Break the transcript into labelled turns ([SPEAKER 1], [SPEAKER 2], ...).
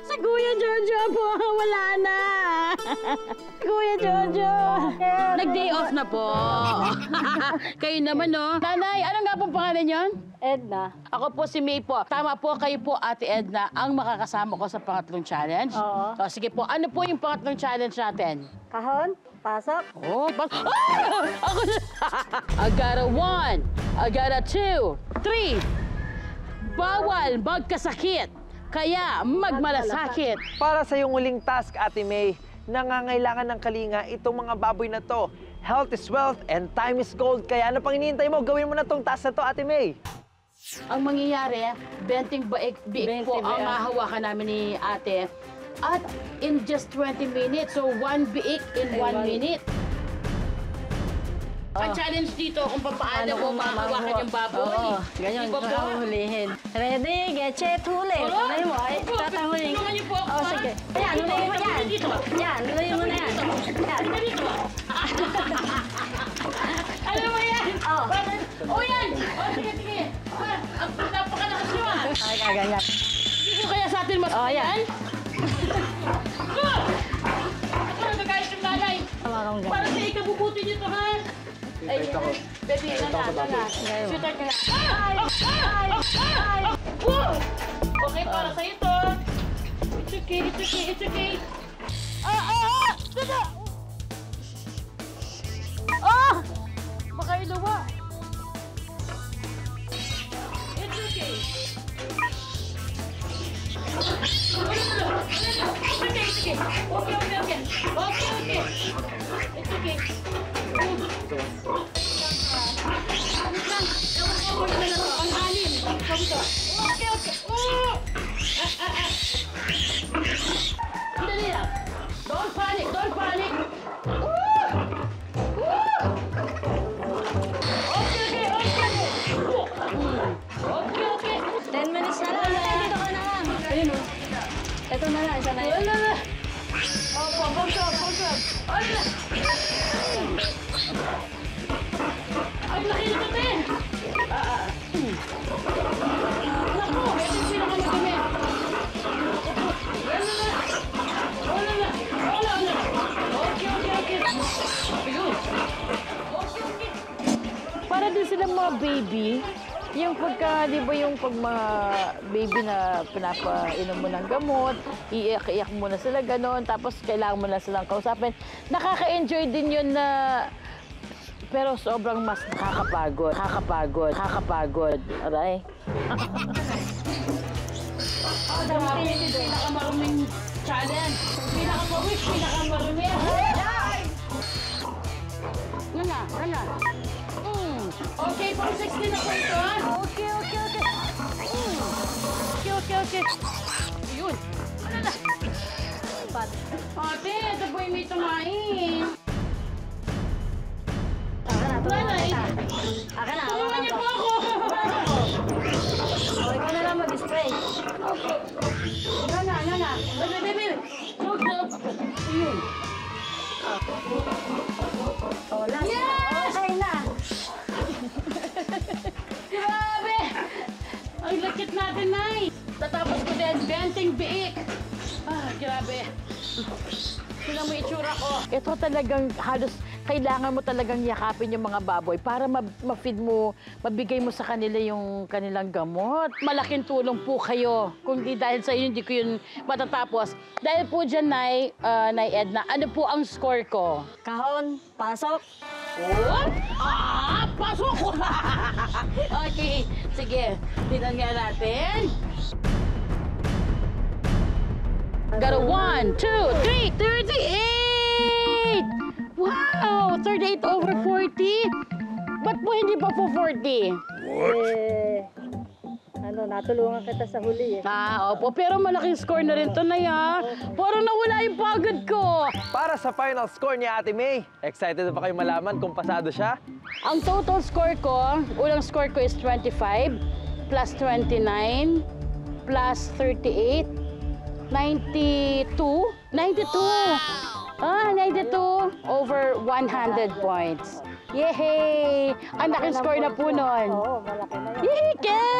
[SPEAKER 1] Si Kuya Jojo po, wala na. Kuya Jojo. Nag-day off na po. Kayo naman, no? Nanay, ano nga pong pangalan yon?
[SPEAKER 2] Edna.
[SPEAKER 1] Ako po si May po. Tama po, kayo po, Ate Edna, ang makakasama ko sa pangatlong challenge.
[SPEAKER 2] Oo.
[SPEAKER 1] O, sige po, ano po yung pangatlong challenge natin?
[SPEAKER 2] Kahon, pasok.
[SPEAKER 1] Oh, ako na. I got a 1, I got a 2, 3. Bawal magkasakit, kaya magmalasakit.
[SPEAKER 3] Para sa iyong huling task, Ate May, nangangailangan ng kalinga itong mga baboy na to. Health is wealth and time is gold. Kaya ano pang hinihintay mo? Gawin mo na tong task na to, Ate May.
[SPEAKER 1] Ang mangyayari, benting biik po ang mahawakan namin ni ate. At in just 20 minutes, so 1 biik in 1 minute. Ang challenge dito kung paano mo mahawakan yung baboy.
[SPEAKER 2] Oo, ganyan.
[SPEAKER 1] Di ba po?
[SPEAKER 2] Hulihin. Ready, get set, huli. Hulihin mo. Ay, tatahulin.
[SPEAKER 1] Tulungan niyo po ako.
[SPEAKER 2] Oh, sige. Ayan, hulihin mo yan. Yan, hulihin mo na yan. Yan.
[SPEAKER 1] Ano mo yan?
[SPEAKER 2] Oh.
[SPEAKER 1] Oh, yan! Oh, sige, sige. Napakalakas nyo ah.
[SPEAKER 2] Ay, kaganyan.
[SPEAKER 1] Hindi ko kaya sa atin mas
[SPEAKER 2] Oh, yan.
[SPEAKER 1] Ako nagagayos yung nanay. Para sa ikabubuti nyo to, ha? Ay, baby, nana. Sweetheart ka na. Okay, para sa'yo to. It's okay, it's okay, it's okay. Dada! Baka ilawa. It's okay. It's okay. Okay. It's okay. Ang anim. Okay. Dali lang. Don't panic. Okay.
[SPEAKER 2] 10 minutes na lang. Dito ka na lang.
[SPEAKER 1] Ayun o.
[SPEAKER 2] Ito na lang, isa na yun.
[SPEAKER 1] Wala. Pagkab. Ala. Ang laki nito, te. Naku, ito yung pinakamadumi. Wala. Okay. Ayun. Okay. Para din silang mga baby, yung pagka, di ba yung pag mga baby na pinapainom mo ng gamot, iiyak-iyak mo na sila ganon, tapos kailangan mo na silang kausapin. Nakaka-enjoy din yun na, pero sobrang mas nakakapagod. Aray. Grabe, ito yung pinakamaruming challenge. Pinakamarumi. Nana. Okay, pang 16 na po ito, ha? Okay. Okay. Yun. Ano na? Ate, ito po yung may tumain.
[SPEAKER 2] Aka na,
[SPEAKER 1] Tulungan niyo po ako.
[SPEAKER 2] O, ikaw na lang mag-spray.
[SPEAKER 1] Nana. Baby. Yun.
[SPEAKER 2] O, last.
[SPEAKER 1] Yes!
[SPEAKER 2] Okay na.
[SPEAKER 1] Grabe! Ang lakit natin, Nay! Tatapos ko din, benting biik. Grabe. Tingnan mo itsura ko. Ito talagang halos kailangan mo talagang yakapin yung mga baboy para ma-feed mo, mabigay mo sa kanila yung kanilang gamot. Malaking tulong po kayo. Kung di dahil sa inyo, hindi ko yun matatapos. Dahil po dyan, Nay Edna, ano po ang score ko?
[SPEAKER 2] Kahon, pasok.
[SPEAKER 1] What? Pasok! Okay, sige. Tingnan nga natin. Got a 1, 2, 3, 38! Wow! 38 over 40? Ba't po hindi pa po 40?
[SPEAKER 2] Natulungan kita sa huli eh.
[SPEAKER 1] Opo. Pero malaking score na rin to, Naya. Parang nawala yung pagod ko.
[SPEAKER 3] Para sa final score ni Ate May, excited na ba kayo malaman kung pasado siya?
[SPEAKER 1] Ang total score ko, unang score ko is 25, plus 29, plus 38, 92. 92 over 100 points. Yay! Ang laking score na po nun.
[SPEAKER 2] Oo, malaki na yun.
[SPEAKER 1] Yay!